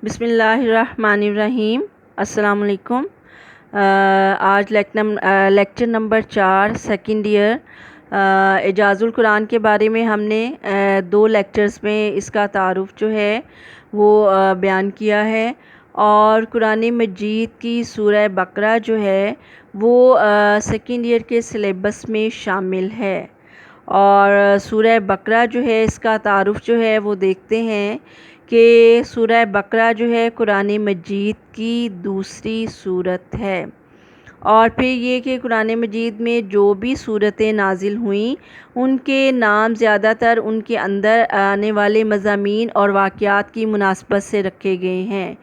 بسم اللہ الرحمن الرحیم۔ السلام علیکم۔ آج لیکچر نمبر 4 سیکنڈ ایئر اعجاز القرآن کے بارے میں ہم نے 2 لیکچرز میں اس کا تعارف جو ہے وہ بیان کیا ہے، اور قرآن مجید کی سورہ بقرہ جو ہے وہ سیکنڈ ایئر کے سلیبس میں شامل ہے، اور سورہ بقرہ جو ہے اس کا تعارف جو ہے وہ دیکھتے ہیں کہ سورہ بقرہ جو ہے قرآن مجید کی دوسری صورت ہے، اور پھر یہ کہ قرآن مجید میں جو بھی صورتیں نازل ہوئیں ان کے نام زیادہ تر ان کے اندر آنے والے مضامین اور واقعات کی مناسبت سے رکھے گئے ہیں،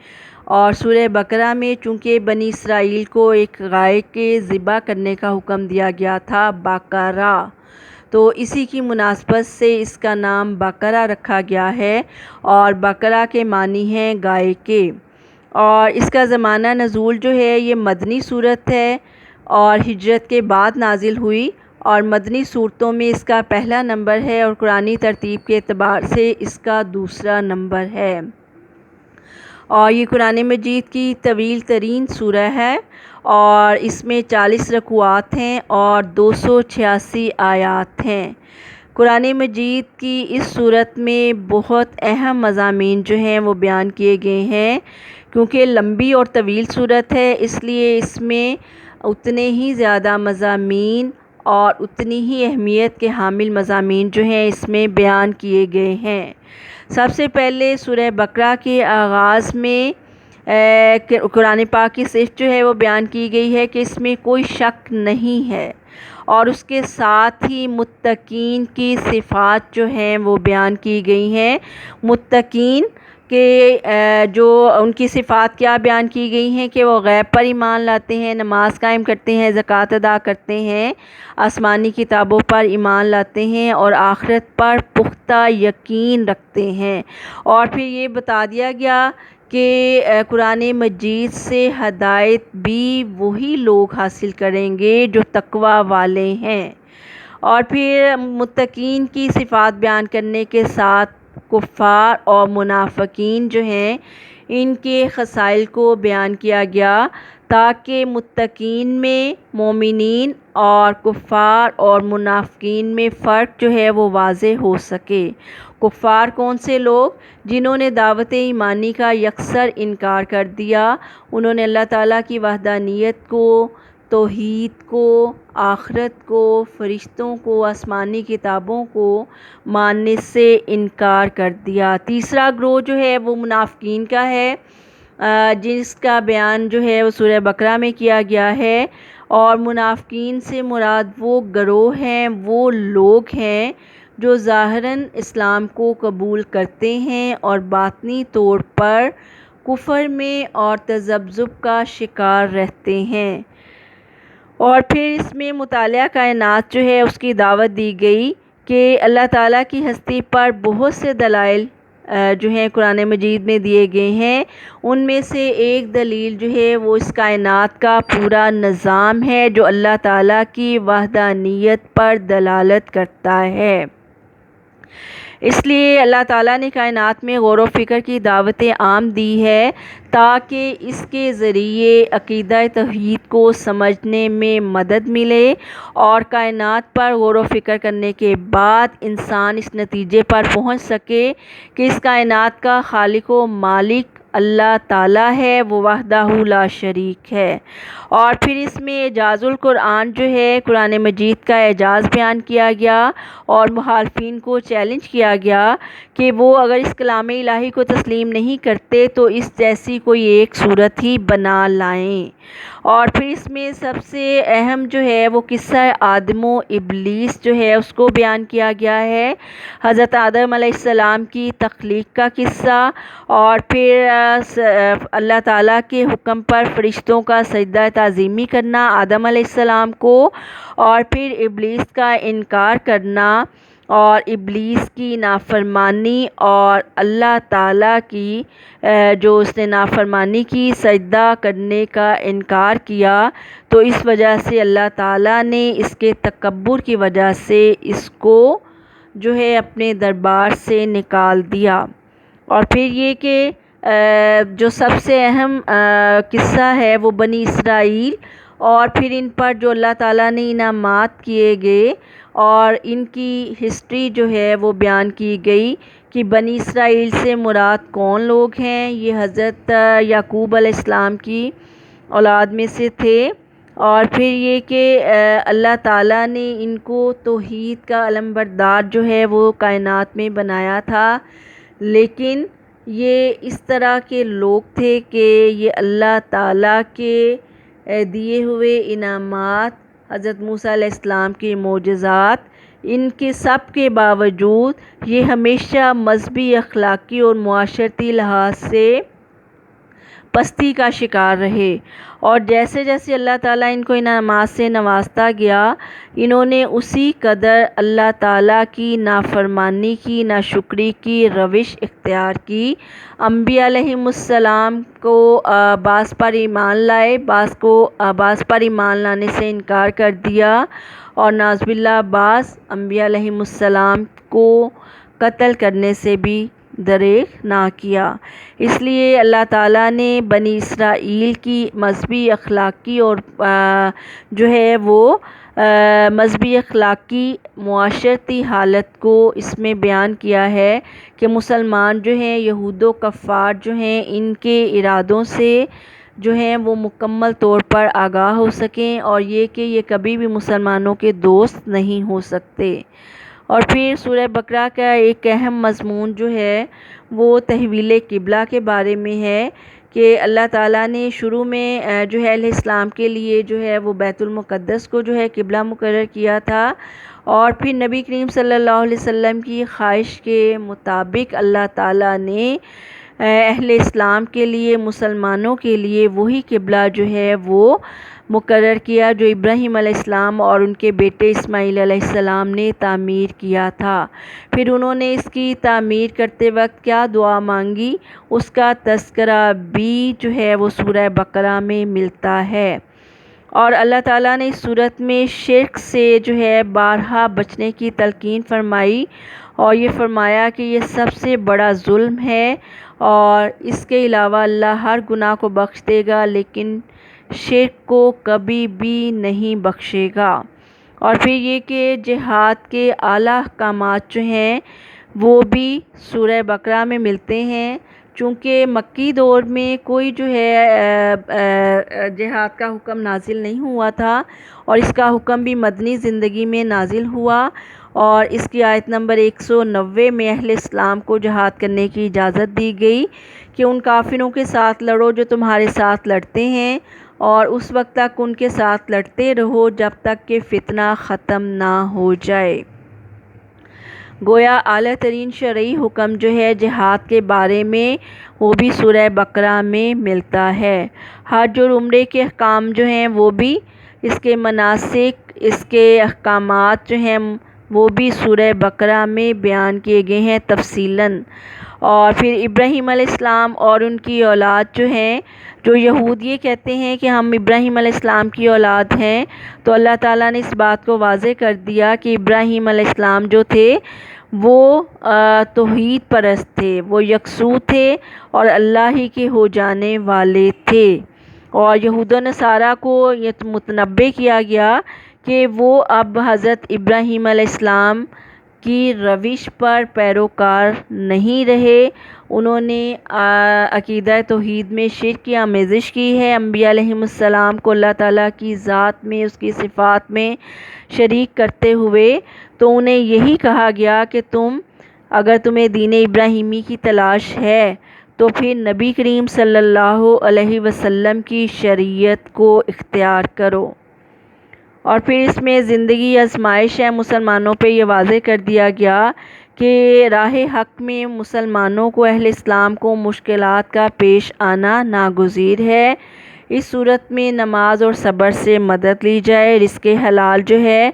اور سورہ بقرہ میں چونکہ بنی اسرائیل کو ایک گائے کے ذبح کرنے کا حکم دیا گیا تھا بقرہ، تو اسی کی مناسبت سے اس کا نام بقرہ رکھا گیا ہے، اور بقرہ کے معنی ہیں گائے کے۔ اور اس کا زمانہ نزول جو ہے یہ مدنی صورت ہے اور ہجرت کے بعد نازل ہوئی، اور مدنی صورتوں میں اس کا پہلا نمبر ہے، اور قرآنی ترتیب کے اعتبار سے اس کا دوسرا نمبر ہے، اور یہ قرآن مجید کی طویل ترین سورہ ہے، اور اس میں 40 رکوعات ہیں اور 286 آیات ہیں۔ قرآن مجید کی اس صورت میں بہت اہم مضامین جو ہیں وہ بیان کیے گئے ہیں، کیونکہ لمبی اور طویل صورت ہے اس لیے اس میں اتنے ہی زیادہ مضامین اور اتنی ہی اہمیت کے حامل مضامین جو ہیں اس میں بیان کیے گئے ہیں۔ سب سے پہلے سورہ بقرہ کے آغاز میں قرآن پاک کی صفت جو ہے وہ بیان کی گئی ہے کہ اس میں کوئی شک نہیں ہے، اور اس کے ساتھ ہی متقین کی صفات جو ہیں وہ بیان کی گئی ہیں۔ متقین کے جو ان کی صفات کیا بیان کی گئی ہیں کہ وہ غیب پر ایمان لاتے ہیں، نماز قائم کرتے ہیں، زکوٰۃ ادا کرتے ہیں، آسمانی کتابوں پر ایمان لاتے ہیں، اور آخرت پر پختہ یقین رکھتے ہیں۔ اور پھر یہ بتا دیا گیا کہ قرآن مجید سے ہدایت بھی وہی لوگ حاصل کریں گے جو تقوی والے ہیں، اور پھر متقین کی صفات بیان کرنے کے ساتھ کفار اور منافقین جو ہیں ان کے خصائل کو بیان کیا گیا، تاکہ متقین میں مومنین اور کفار اور منافقین میں فرق جو ہے وہ واضح ہو سکے۔ کفار کون سے لوگ؟ جنہوں نے دعوت ایمانی کا یکسر انکار کر دیا، انہوں نے اللہ تعالیٰ کی وحدانیت کو، توحید کو، آخرت کو، فرشتوں کو، آسمانی کتابوں کو ماننے سے انکار کر دیا۔ تیسرا گروہ جو ہے وہ منافقین کا ہے، جس کا بیان جو ہے وہ سورہ بقرہ میں کیا گیا ہے، اور منافقین سے مراد وہ گروہ ہیں، وہ لوگ ہیں جو ظاہراً اسلام کو قبول کرتے ہیں اور باطنی طور پر کفر میں اور تذبذب کا شکار رہتے ہیں۔ اور پھر اس میں مطالعہ کائنات جو ہے اس کی دعوت دی گئی کہ اللہ تعالیٰ کی ہستی پر بہت سے دلائل جو ہیں قرآن مجید میں دیے گئے ہیں، ان میں سے ایک دلیل جو ہے وہ اس کائنات کا پورا نظام ہے جو اللہ تعالیٰ کی وحدانیت پر دلالت کرتا ہے۔ اس لیے اللہ تعالیٰ نے کائنات میں غور و فکر کی دعوت عام دی ہے، تاکہ اس کے ذریعے عقیدہ توحید کو سمجھنے میں مدد ملے، اور کائنات پر غور و فکر کرنے کے بعد انسان اس نتیجے پر پہنچ سکے کہ اس کائنات کا خالق و مالک اللہ تعالیٰ ہے، وہ وحدہ لا شریک ہے۔ اور پھر اس میں اعجاز القرآن جو ہے قرآن مجید کا اعجاز بیان کیا گیا، اور مخالفین کو چیلنج کیا گیا کہ وہ اگر اس کلام الہی کو تسلیم نہیں کرتے تو اس جیسی کوئی ایک صورت ہی بنا لائیں۔ اور پھر اس میں سب سے اہم جو ہے وہ قصہ آدم و ابلیس جو ہے اس کو بیان کیا گیا ہے، حضرت آدم علیہ السلام کی تخلیق کا قصہ، اور پھر اللہ تعالیٰ کے حکم پر فرشتوں کا سجدہ تعظیمی کرنا آدم علیہ السلام کو، اور پھر ابلیس کا انکار کرنا اور ابلیس کی نافرمانی، اور اللہ تعالیٰ کی جو اس نے نافرمانی کی، سجدہ کرنے کا انکار کیا، تو اس وجہ سے اللہ تعالیٰ نے اس کے تکبر کی وجہ سے اس کو جو ہے اپنے دربار سے نکال دیا۔ اور پھر یہ کہ جو سب سے اہم قصہ ہے وہ بنی اسرائیل، اور پھر ان پر جو اللہ تعالیٰ نے انعامات کیے گئے اور ان کی ہسٹری جو ہے وہ بیان کی گئی کہ بنی اسرائیل سے مراد کون لوگ ہیں۔ یہ حضرت یعقوب علیہ السلام کی اولاد میں سے تھے، اور پھر یہ کہ اللہ تعالیٰ نے ان کو توحید کا علمبردار جو ہے وہ کائنات میں بنایا تھا، لیکن یہ اس طرح کے لوگ تھے کہ یہ اللہ تعالیٰ کے دیے ہوئے انعامات، حضرت موسیٰ علیہ السلام کے معجزات، ان کے سب کے باوجود یہ ہمیشہ مذہبی، اخلاقی اور معاشرتی لحاظ سے پستی کا شکار رہے، اور جیسے جیسے اللہ تعالیٰ ان کو انعامات سے نوازتا گیا، انہوں نے اسی قدر اللہ تعالیٰ کی نافرمانی کی، ناشکری کی روش اختیار کی۔ انبیاء علیہم السلام کو بعض پر ایمان لائے، بعض پر ایمان لانے سے انکار کر دیا، اور نعوذ باللہ بعض انبیاء علیہم السلام کو قتل کرنے سے بھی دریغ نہ کیا۔ اس لیے اللہ تعالیٰ نے بنی اسرائیل کی مذہبی، اخلاقی اور جو ہے وہ مذہبی، اخلاقی، معاشرتی حالت کو اس میں بیان کیا ہے کہ مسلمان جو ہیں، یہود و کفار جو ہیں، ان کے ارادوں سے جو ہیں وہ مکمل طور پر آگاہ ہو سکیں، اور یہ کہ یہ کبھی بھی مسلمانوں کے دوست نہیں ہو سکتے۔ اور پھر سورہ بقرہ کا ایک اہم مضمون جو ہے وہ تحویل قبلہ کے بارے میں ہے کہ اللہ تعالیٰ نے شروع میں جو ہے علیہ السلام کے لیے جو ہے وہ بیت المقدس کو جو ہے قبلہ مقرر کیا تھا، اور پھر نبی کریم صلی اللہ علیہ وسلم کی خواہش کے مطابق اللہ تعالیٰ نے اہل اسلام کے لیے، مسلمانوں کے لیے وہی قبلہ جو ہے وہ مقرر کیا جو ابراہیم علیہ السلام اور ان کے بیٹے اسماعیل علیہ السلام نے تعمیر کیا تھا۔ پھر انہوں نے اس کی تعمیر کرتے وقت کیا دعا مانگی، اس کا تذکرہ بھی جو ہے وہ سورہ بقرہ میں ملتا ہے، اور اللہ تعالیٰ نے اس صورت میں شرک سے جو ہے بارہا بچنے کی تلقین فرمائی، اور یہ فرمایا کہ یہ سب سے بڑا ظلم ہے، اور اس کے علاوہ اللہ ہر گناہ کو بخش دے گا لیکن شرک کو کبھی بھی نہیں بخشے گا۔ اور پھر یہ کہ جہاد کے اعلیٰ احکامات جو ہیں وہ بھی سورہ بقرہ میں ملتے ہیں، چونکہ مکی دور میں کوئی جو ہے جہاد کا حکم نازل نہیں ہوا تھا، اور اس کا حکم بھی مدنی زندگی میں نازل ہوا، اور اس کی آیت نمبر 190 میں اہل اسلام کو جہاد کرنے کی اجازت دی گئی کہ ان کافروں کے ساتھ لڑو جو تمہارے ساتھ لڑتے ہیں، اور اس وقت تک ان کے ساتھ لڑتے رہو جب تک کہ فتنہ ختم نہ ہو جائے۔ گویا اعلیٰ ترین شرعی حکم جو ہے جہاد کے بارے میں وہ بھی سورہ بقرہ میں ملتا ہے۔ حج اور عمرے کے احکام جو ہیں وہ بھی، اس کے مناسک، اس کے احکامات جو ہیں وہ بھی سورہ بقرہ میں بیان کیے گئے ہیں تفصیلاً۔ اور پھر ابراہیم علیہ السلام اور ان کی اولاد جو ہیں، جو یہود یہ کہتے ہیں کہ ہم ابراہیم علیہ السلام کی اولاد ہیں، تو اللہ تعالیٰ نے اس بات کو واضح کر دیا کہ ابراہیم علیہ السلام جو تھے وہ توحید پرست تھے، وہ یکسو تھے اور اللہ ہی کے ہو جانے والے تھے، اور یہود و نصارہ کو یہ متنبع کیا گیا کہ وہ اب حضرت ابراہیم علیہ السلام کی روش پر پیروکار نہیں رہے، انہوں نے عقیدہ توحید میں شرک کی آمیزش کی ہے، انبیاء علیہم السلام کو اللہ تعالیٰ کی ذات میں، اس کی صفات میں شریک کرتے ہوئے، تو انہیں یہی کہا گیا کہ اگر تمہیں دین ابراہیمی کی تلاش ہے تو پھر نبی کریم صلی اللہ علیہ وسلم کی شریعت کو اختیار کرو۔ اور پھر اس میں زندگی آزمائش ہے مسلمانوں پہ یہ واضح کر دیا گیا کہ راہ حق میں مسلمانوں کو، اہل اسلام کو مشکلات کا پیش آنا ناگزیر ہے۔ اس صورت میں نماز اور صبر سے مدد لی جائے، رزق حلال جو ہے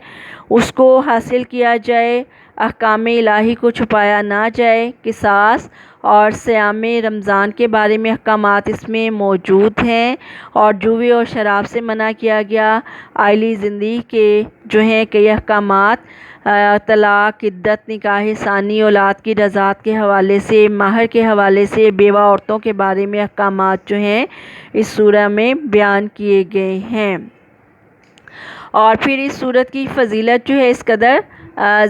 اس کو حاصل کیا جائے، احکام الہی کو چھپایا نہ جائے، قصاص اور صیام رمضان کے بارے میں احکامات اس میں موجود ہیں، اور جوے اور شراب سے منع کیا گیا، عائلی زندگی کے جو ہیں کئی احکامات طلاق، عدت، نکاح ثانی، اولاد کی رضاعت کے حوالے سے، مہر کے حوالے سے، بیوہ عورتوں کے بارے میں احکامات جو ہیں اس سورہ میں بیان کیے گئے ہیں۔ اور پھر اس سورت کی فضیلت جو ہے اس قدر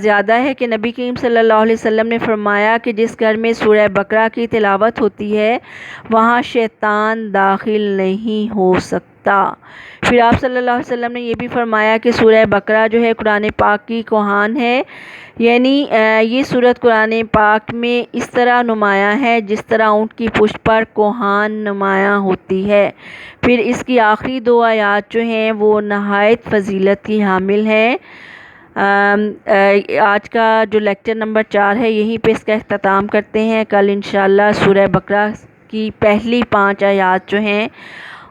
زیادہ ہے کہ نبی کریم صلی اللہ علیہ وسلم نے فرمایا کہ جس گھر میں سورہ بقرہ کی تلاوت ہوتی ہے وہاں شیطان داخل نہیں ہو سکتا۔ پھر آپ صلی اللہ علیہ وسلم نے یہ بھی فرمایا کہ سورہ بقرہ جو ہے قرآن پاک کی کوہان ہے، یعنی یہ سورت قرآن پاک میں اس طرح نمایاں ہے جس طرح اونٹ کی پشت پر کوہان نمایاں ہوتی ہے۔ پھر اس کی آخری 2 آیات جو ہیں وہ نہایت فضیلت کی حامل ہیں۔ آج کا جو لیکچر نمبر 4 ہے یہیں پہ اس کا اختتام کرتے ہیں۔ کل انشاءاللہ سورہ بقرہ کی پہلی 5 آیات جو ہیں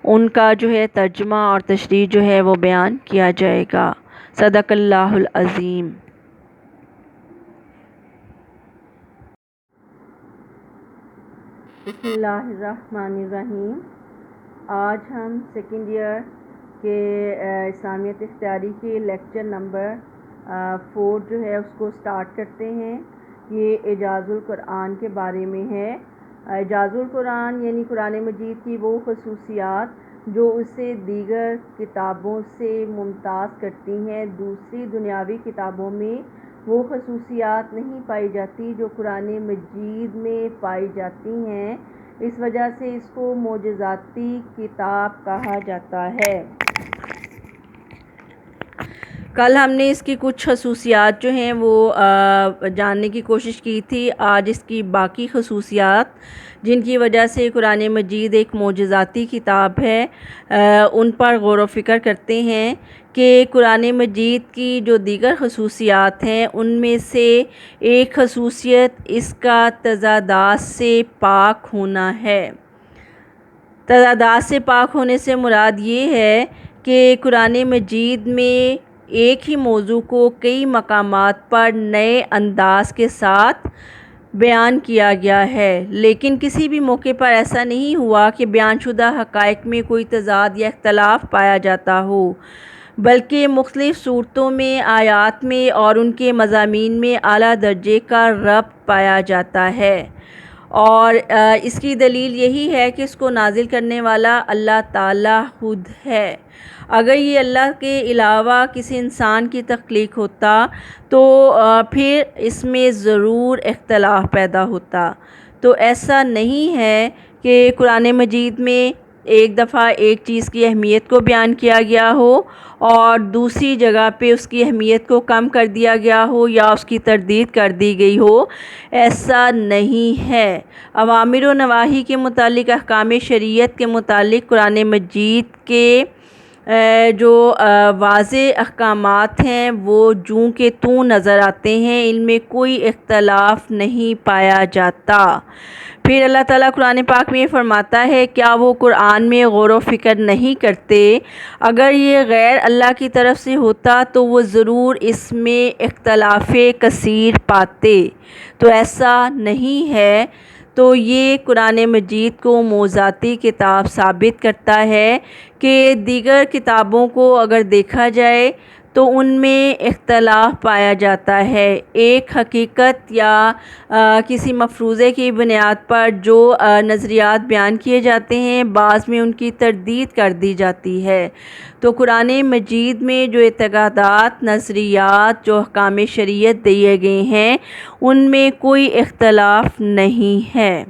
ان کا جو ہے ترجمہ اور تشریح جو ہے وہ بیان کیا جائے گا۔ صدق اللہ العظیم۔ بسم اللہ الرحمن الرحیم۔ آج ہم سیکنڈ ایئر کے اسلامیت اختیاری کے لیکچر نمبر 4 جو ہے اس کو سٹارٹ کرتے ہیں۔ یہ اعجاز القرآن کے بارے میں ہے۔ اعجاز القرآن یعنی قرآن مجید کی وہ خصوصیات جو اسے دیگر کتابوں سے ممتاز کرتی ہیں۔ دوسری دنیاوی کتابوں میں وہ خصوصیات نہیں پائی جاتی جو قرآن مجید میں پائی جاتی ہیں، اس وجہ سے اس کو معجزاتی کتاب کہا جاتا ہے۔ کل ہم نے اس کی کچھ خصوصیات جو ہیں وہ جاننے کی کوشش کی تھی۔ آج اس کی باقی خصوصیات جن کی وجہ سے قرآن مجید ایک معجزاتی کتاب ہے ان پر غور و فکر کرتے ہیں کہ قرآن مجید کی جو دیگر خصوصیات ہیں ان میں سے ایک خصوصیت اس کا تضادات سے پاک ہونا ہے۔ تضادات سے پاک ہونے سے مراد یہ ہے کہ قرآن مجید میں ایک ہی موضوع کو کئی مقامات پر نئے انداز کے ساتھ بیان کیا گیا ہے، لیکن کسی بھی موقع پر ایسا نہیں ہوا کہ بیان شدہ حقائق میں کوئی تضاد یا اختلاف پایا جاتا ہو، بلکہ مختلف صورتوں میں، آیات میں اور ان کے مضامین میں اعلیٰ درجے کا ربط پایا جاتا ہے۔ اور اس کی دلیل یہی ہے کہ اس کو نازل کرنے والا اللہ تعالیٰ خود ہے۔ اگر یہ اللہ کے علاوہ کسی انسان کی تخلیق ہوتا تو پھر اس میں ضرور اختلاف پیدا ہوتا۔ تو ایسا نہیں ہے کہ قرآن مجید میں ایک دفعہ ایک چیز کی اہمیت کو بیان کیا گیا ہو اور دوسری جگہ پہ اس کی اہمیت کو کم کر دیا گیا ہو یا اس کی تردید کر دی گئی ہو، ایسا نہیں ہے۔ اوامر و نواہی کے متعلق، احکام شریعت کے متعلق قرآن مجید کے جو واضح احکامات ہیں وہ جوں کے توں نظر آتے ہیں، ان میں کوئی اختلاف نہیں پایا جاتا۔ پھر اللہ تعالیٰ قرآن پاک میں فرماتا ہے کیا وہ قرآن میں غور و فکر نہیں کرتے؟ اگر یہ غیر اللہ کی طرف سے ہوتا تو وہ ضرور اس میں اختلاف کثیر پاتے، تو ایسا نہیں ہے۔ تو یہ قرآن مجید کو معجزاتی کتاب ثابت کرتا ہے کہ دیگر کتابوں کو اگر دیکھا جائے تو ان میں اختلاف پایا جاتا ہے۔ ایک حقیقت یا کسی مفروضے کی بنیاد پر جو نظریات بیان کیے جاتے ہیں بعض میں ان کی تردید کر دی جاتی ہے۔ تو قرآن مجید میں جو اعتقادات، نظریات، جو احکام شریعت دیے گئے ہیں ان میں کوئی اختلاف نہیں ہے۔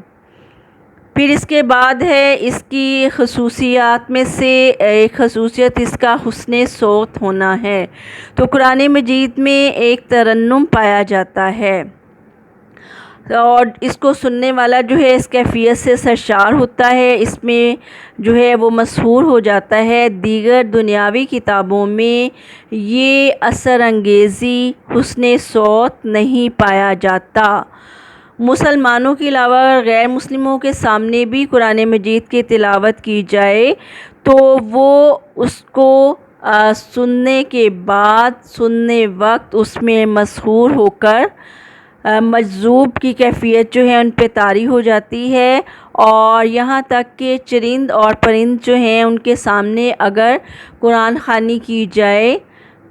پھر اس کے بعد ہے اس کی خصوصیات میں سے ایک خصوصیت اس کا حسن صوت ہونا ہے۔ تو قرآن مجید میں ایک ترنم پایا جاتا ہے اور اس کو سننے والا جو ہے اس کیفیت سے سرشار ہوتا ہے، اس میں جو ہے وہ مسحور ہو جاتا ہے۔ دیگر دنیاوی کتابوں میں یہ اثر انگیزی، حسن صوت نہیں پایا جاتا۔ مسلمانوں کے علاوہ غیر مسلموں کے سامنے بھی قرآن مجید کی تلاوت کی جائے تو وہ اس کو سننے کے بعد، سننے وقت اس میں مسحور ہو کر مجذوب کی کیفیت جو ہے ان پہ طاری ہو جاتی ہے، اور یہاں تک کہ چرند اور پرند جو ہیں ان کے سامنے اگر قرآن خوانی کی جائے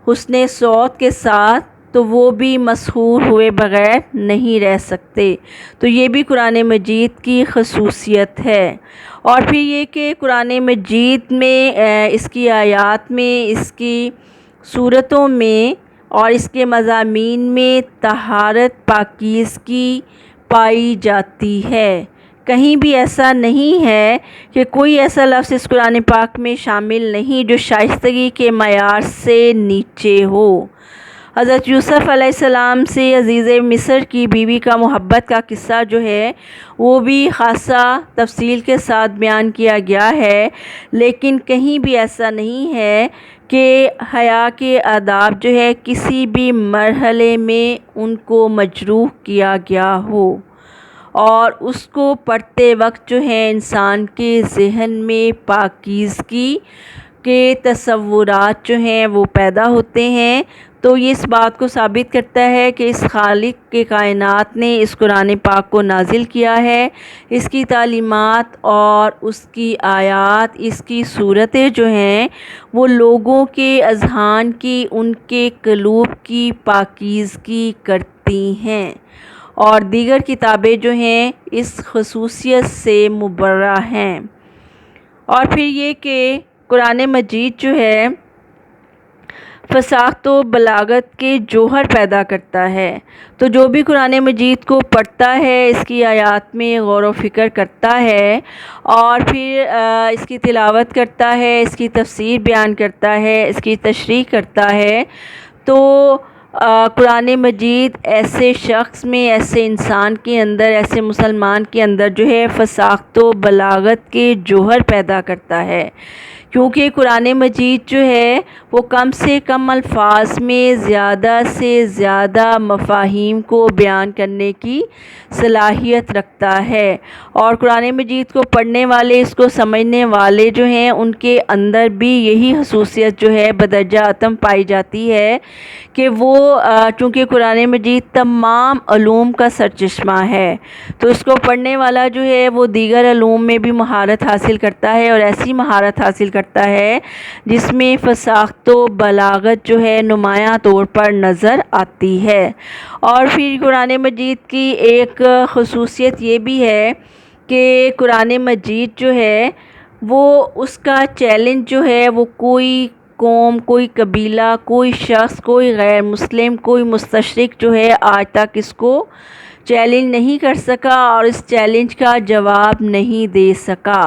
حسن صوت کے ساتھ تو وہ بھی مسحور ہوئے بغیر نہیں رہ سکتے۔ تو یہ بھی قرآن مجید کی خصوصیت ہے۔ اور پھر یہ کہ قرآن مجید میں اس کی آیات میں، اس کی صورتوں میں اور اس کے مضامین میں طہارت، پاکیزگی پائی جاتی ہے۔ کہیں بھی ایسا نہیں ہے کہ کوئی ایسا لفظ اس قرآن پاک میں شامل نہیں جو شائستگی کے معیار سے نیچے ہو۔ حضرت یوسف علیہ السلام سے عزیز مصر کی بیوی کا محبت کا قصہ جو ہے وہ بھی خاصا تفصیل کے ساتھ بیان کیا گیا ہے، لیکن کہیں بھی ایسا نہیں ہے کہ حیا کے آداب جو ہے کسی بھی مرحلے میں ان کو مجروح کیا گیا ہو، اور اس کو پڑھتے وقت جو ہے انسان کے ذہن میں پاکیزگی کے تصورات جو ہیں وہ پیدا ہوتے ہیں۔ تو یہ اس بات کو ثابت کرتا ہے کہ اس خالق کے کائنات نے اس قرآن پاک کو نازل کیا ہے۔ اس کی تعلیمات اور اس کی آیات، اس کی صورتیں جو ہیں وہ لوگوں کے اذہان کی، ان کے قلوب کی پاکیزگی کرتی ہیں، اور دیگر کتابیں جو ہیں اس خصوصیت سے مبرہ ہیں۔ اور پھر یہ کہ قرآن مجید جو ہے فصاحت و بلاغت کے جوہر پیدا کرتا ہے۔ تو جو بھی قرآن مجید کو پڑھتا ہے، اس کی آیات میں غور و فکر کرتا ہے اور پھر اس کی تلاوت کرتا ہے، اس کی تفسیر بیان کرتا ہے، اس کی تشریح کرتا ہے، تو قرآن مجید ایسے شخص میں، ایسے انسان کے اندر، ایسے مسلمان کے اندر جو ہے فصاحت و بلاغت کے جوہر پیدا کرتا ہے، کیونکہ قرآن مجید جو ہے وہ کم سے کم الفاظ میں زیادہ سے زیادہ مفاہیم کو بیان کرنے کی صلاحیت رکھتا ہے، اور قرآن مجید کو پڑھنے والے، اس کو سمجھنے والے جو ہیں ان کے اندر بھی یہی خصوصیت جو ہے بدرجہ اتم پائی جاتی ہے کہ وہ چونکہ قرآن مجید تمام علوم کا سرچشمہ ہے، تو اس کو پڑھنے والا جو ہے وہ دیگر علوم میں بھی مہارت حاصل کرتا ہے، اور ایسی مہارت حاصل کرتا ہے جس میں فصاحت و بلاغت جو ہے نمایاں طور پر نظر آتی ہے۔ اور پھر قرآن مجید کی ایک خصوصیت یہ بھی ہے کہ قرآن مجید جو ہے وہ اس کا چیلنج جو ہے وہ کوئی قوم، کوئی قبیلہ، کوئی شخص، کوئی غیر مسلم، کوئی مستشرق جو ہے آج تک اس کو چیلنج نہیں کر سکا اور اس چیلنج کا جواب نہیں دے سکا۔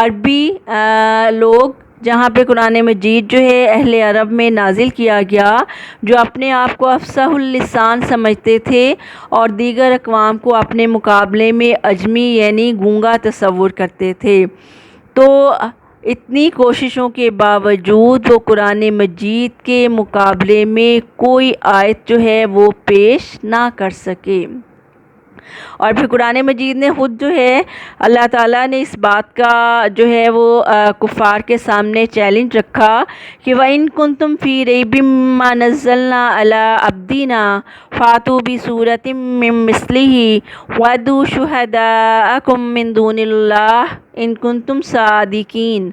عربی لوگ جہاں پہ قرآن مجید جو ہے اہل عرب میں نازل کیا گیا، جو اپنے آپ کو افصح اللسان سمجھتے تھے اور دیگر اقوام کو اپنے مقابلے میں اجمی یعنی گونگا تصور کرتے تھے، تو اتنی کوششوں کے باوجود وہ قرآن مجید کے مقابلے میں کوئی آیت جو ہے وہ پیش نہ کر سکے۔ اور پھر قرآن مجید نے خود جو ہے اللہ تعالیٰ نے اس بات کا جو ہے وہ کفار کے سامنے چیلنج رکھا کہ وَإِن كُنتُمْ فِي رَيْبٍ مِّمَّا نَزَّلْنَا عَلَىٰ عَبْدِنَا فَأْتُوا بِسُورَةٍ مِّن مِّثْلِهِ وَادْعُوا شُهَدَاءَكُم مِّن دُونِ اللَّهِ ان کنتم صادقین۔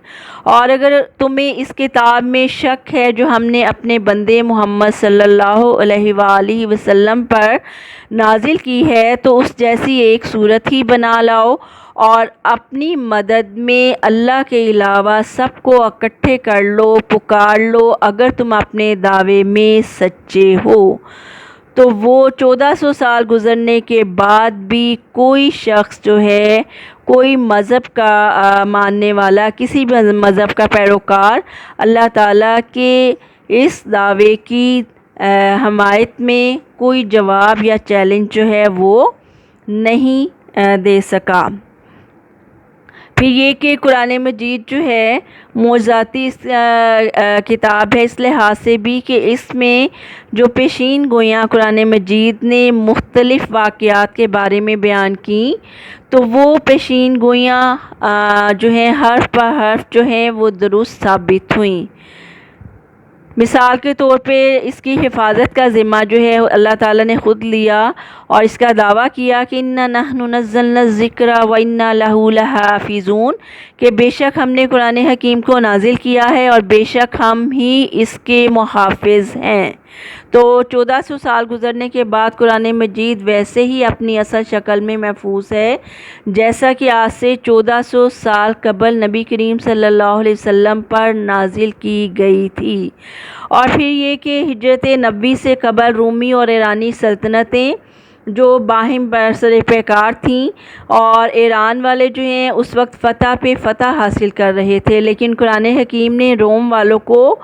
اور اگر تمہیں اس کتاب میں شک ہے جو ہم نے اپنے بندے محمد صلی اللہ علیہ وآلہ وسلم پر نازل کی ہے، تو اس جیسی ایک صورت ہی بنا لاؤ اور اپنی مدد میں اللہ کے علاوہ سب کو اکٹھے کر لو، پکار لو اگر تم اپنے دعوے میں سچے ہو۔ تو وہ 1400 سال گزرنے کے بعد بھی کوئی شخص جو ہے، کوئی مذہب کا ماننے والا، کسی بھی مذہب کا پیروکار اللہ تعالیٰ کے اس دعوے کی حمایت میں کوئی جواب یا چیلنج جو ہے وہ نہیں دے سکا۔ پھر یہ کہ قرآن مجید جو ہے معجزاتی کتاب ہے اس لحاظ سے بھی کہ اس میں جو پیشین گوئیاں قرآن مجید نے مختلف واقعات کے بارے میں بیان کی، تو وہ پیشین گوئیاں جو ہیں حرف بہ حرف جو ہیں وہ درست ثابت ہوئیں۔ مثال کے طور پہ اس کی حفاظت کا ذمہ جو ہے اللہ تعالیٰ نے خود لیا اور اس کا دعویٰ کیا کہ اِنَّا نَحْنُ نَزَّلْنَا الذِّكْرَ وَإِنَّا لَهُ لَحَافِظُونَ، کہ بے شک ہم نے قرآن حکیم کو نازل کیا ہے اور بے شک ہم ہی اس کے محافظ ہیں۔ تو 1400 سال گزرنے کے بعد قرآن مجید ویسے ہی اپنی اصل شکل میں محفوظ ہے جیسا کہ آج سے 1400 سال قبل نبی کریم صلی اللہ علیہ وسلم پر نازل کی گئی تھی۔ اور پھر یہ کہ ہجرت نبوی سے قبل رومی اور ایرانی سلطنتیں جو باہم برسر پیکار تھیں، اور ایران والے جو ہیں اس وقت فتح پہ فتح حاصل کر رہے تھے، لیکن قرآن حکیم نے روم والوں کو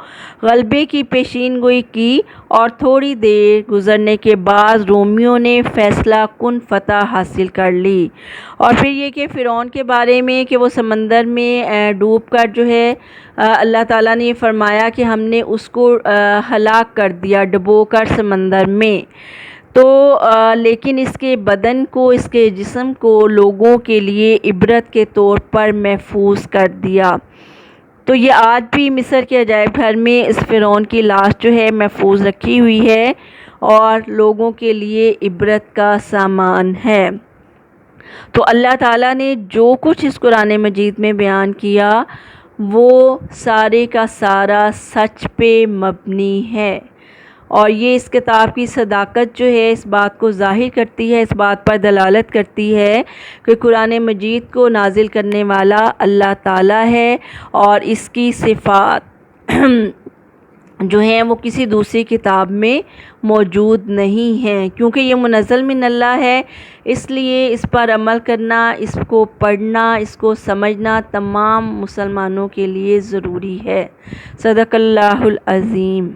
غلبے کی پیشین گوئی کی اور تھوڑی دیر گزرنے کے بعد رومیوں نے فیصلہ کن فتح حاصل کر لی۔ اور پھر یہ کہ فرعون کے بارے میں کہ وہ سمندر میں ڈوب کر جو ہے اللہ تعالیٰ نے فرمایا کہ ہم نے اس کو ہلاک کر دیا ڈبو کر سمندر میں، تو لیکن اس کے بدن کو، اس کے جسم کو لوگوں کے لیے عبرت کے طور پر محفوظ کر دیا۔ تو یہ آج بھی مصر کے عجائب گھر میں اس فرعون کی لاش جو ہے محفوظ رکھی ہوئی ہے اور لوگوں کے لیے عبرت کا سامان ہے۔ تو اللہ تعالیٰ نے جو کچھ اس قرآن مجید میں بیان کیا وہ سارے کا سارا سچ پہ مبنی ہے، اور یہ اس کتاب کی صداقت جو ہے اس بات کو ظاہر کرتی ہے، اس بات پر دلالت کرتی ہے کہ قرآن مجید کو نازل کرنے والا اللہ تعالیٰ ہے، اور اس کی صفات جو ہیں وہ کسی دوسری کتاب میں موجود نہیں ہیں، کیونکہ یہ منزل من اللہ ہے، اس لیے اس پر عمل کرنا، اس کو پڑھنا، اس کو سمجھنا تمام مسلمانوں کے لیے ضروری ہے۔ صدق اللہ العظیم۔